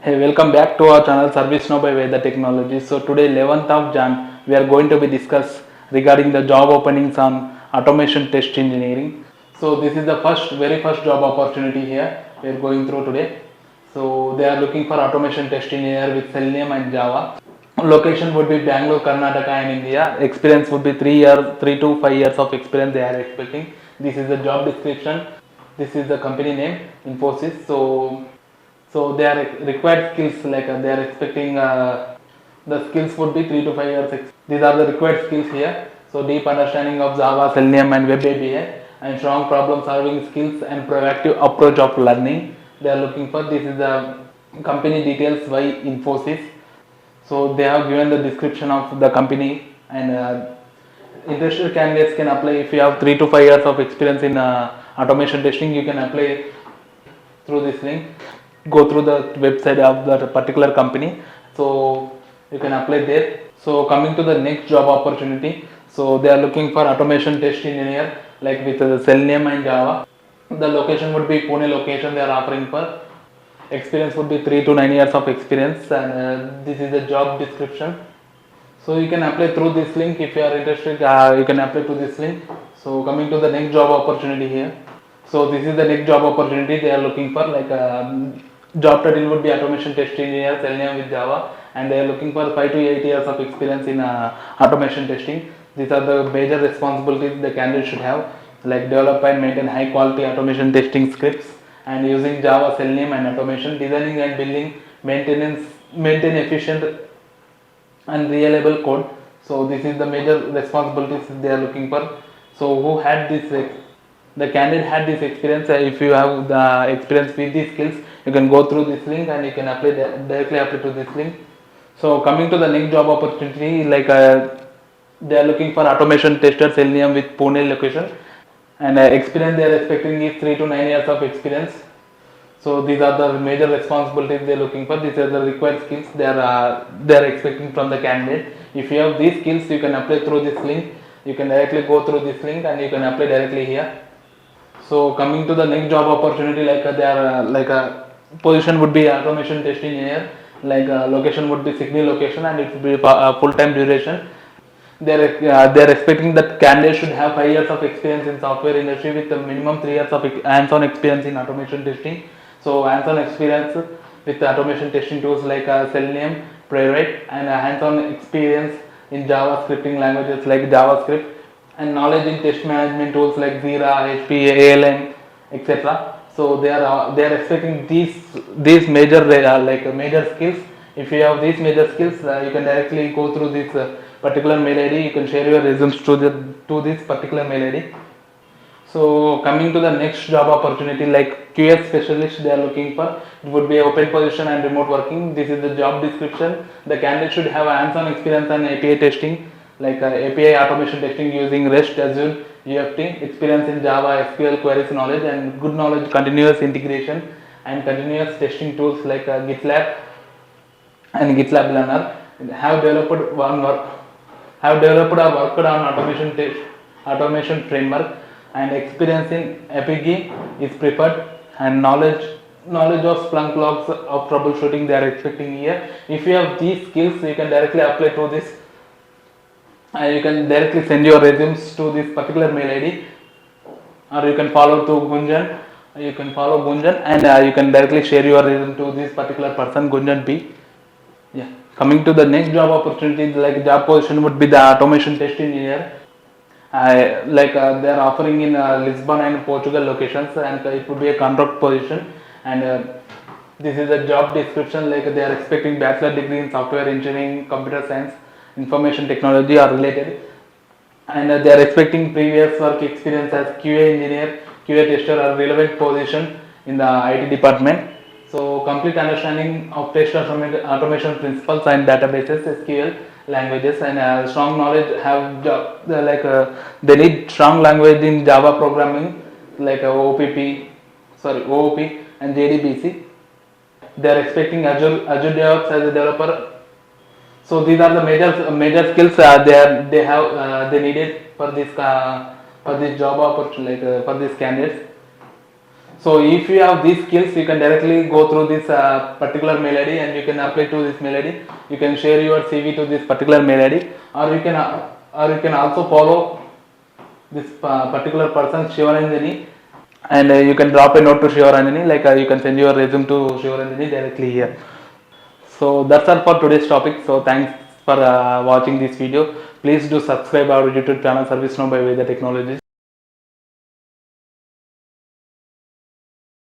Hey, welcome back to our channel ServiceNow by Veda Technology. So today 11th of Jan we are going to be discuss regarding the job openings on automation test engineering. So this is the very first job opportunity here we are going through today. So they are looking for automation test engineer with Selenium and Java. Location would be Bangalore, Karnataka and India. Experience would be 3 to 5 years of experience they are expecting. This is the job description. This is the company name, Infosys. So they are required skills like they are expecting the skills would be 3 to 5 years. These are the required skills here. So deep understanding of Java, Selenium and Web API and strong problem solving skills and proactive approach of learning. They are looking for. This is the company details by Infosys. So they have given the description of the company and interested candidates can apply. If you have 3 to 5 years of experience in automation testing, you can apply through this link. Go through the website of that particular company, so you can apply there. So coming to the next job opportunity, so they are looking for automation test engineer like with Selenium and Java. The location would be Pune location they are offering for. Experience would be 3 to 9 years of experience and this is the job description. So you can apply through this link if you are interested. You can apply to this link. So coming to the next job opportunity here. So this is the next job opportunity they are looking for. Like job title would be automation test engineer, Selenium with Java, and they are looking for 5 to 8 years of experience in automation testing. These are the major responsibilities the candidate should have, like develop and maintain high quality automation testing scripts, and using Java, Selenium, and automation, designing and building, maintain efficient and reliable code. So this is the major responsibilities they are looking for. So who had this the candidate had this experience. If you have the experience with these skills, you can go through this link and you can apply directly apply to this link. So coming to the next job opportunity, like they are looking for automation tester Selenium with Pune location, and experience they are expecting is 3 to 9 years of experience. So these are the major responsibilities they are looking for. These are the required skills they are expecting from the candidate. If you have these skills, you can apply through this link. You can directly go through this link and you can apply directly here. So coming to the next job opportunity, like they are like a position would be automation test engineer. Like location would be Sydney location and it would be full time duration. They're expecting that candidates should have 5 years of experience in software industry with a minimum 3 years of hands-on experience in automation testing. So hands-on experience with automation testing tools like Selenium, Playwright, and hands-on experience in Java scripting languages like JavaScript, and knowledge in test management tools like Jira, HP, ALM, etc. So they are expecting these major major skills. If you have these major skills, you can directly go through this particular mail ID. You can share your resumes to this particular mail ID. So coming to the next job opportunity, like QS specialist they are looking for, it would be an open position and remote working. This is the job description. The candidate should have hands-on experience on API testing, like API automation testing using REST, Azure, UFT, experience in Java, SQL queries knowledge, and good knowledge continuous integration and continuous testing tools like GitLab and GitLab Learner. Have developed one work have developed or worked on automation framework, and experience in Apigee is preferred, and knowledge of Splunk logs of troubleshooting they are expecting here. If you have these skills, you can directly apply to this and you can directly send your resumes to this particular mail ID, or you can follow to Gunjan. You can follow Gunjan and you can directly share your resume to this particular person, Gunjan B. Yeah. Coming to the next job opportunity, like job position would be the automation test engineer. They are offering in Lisbon and Portugal locations, and it would be a contract position. And this is a job description. Like they are expecting bachelor degree in software engineering, computer science, information technology are related, and they are expecting previous work experience as QA engineer, QA tester, or relevant position in the IT department. So complete understanding of test automation principles and databases, SQL languages, and strong knowledge have they need strong language in Java programming like OOP and JDBC. They are expecting Azure DevOps as a developer. So these are the major skills they needed for this job opportunity, for these candidates. So if you have these skills, you can directly go through this particular mail ID and you can apply to this mail ID. You can share your CV to this particular mail ID, or you can also follow this particular person Shivaranjani, and you can drop a note to Shivaranjani, like you can send your resume to Shivaranjani directly here. So that's all for today's topic. So thanks for watching this video. Please do subscribe our YouTube channel ServiceNow by Veda Technologies.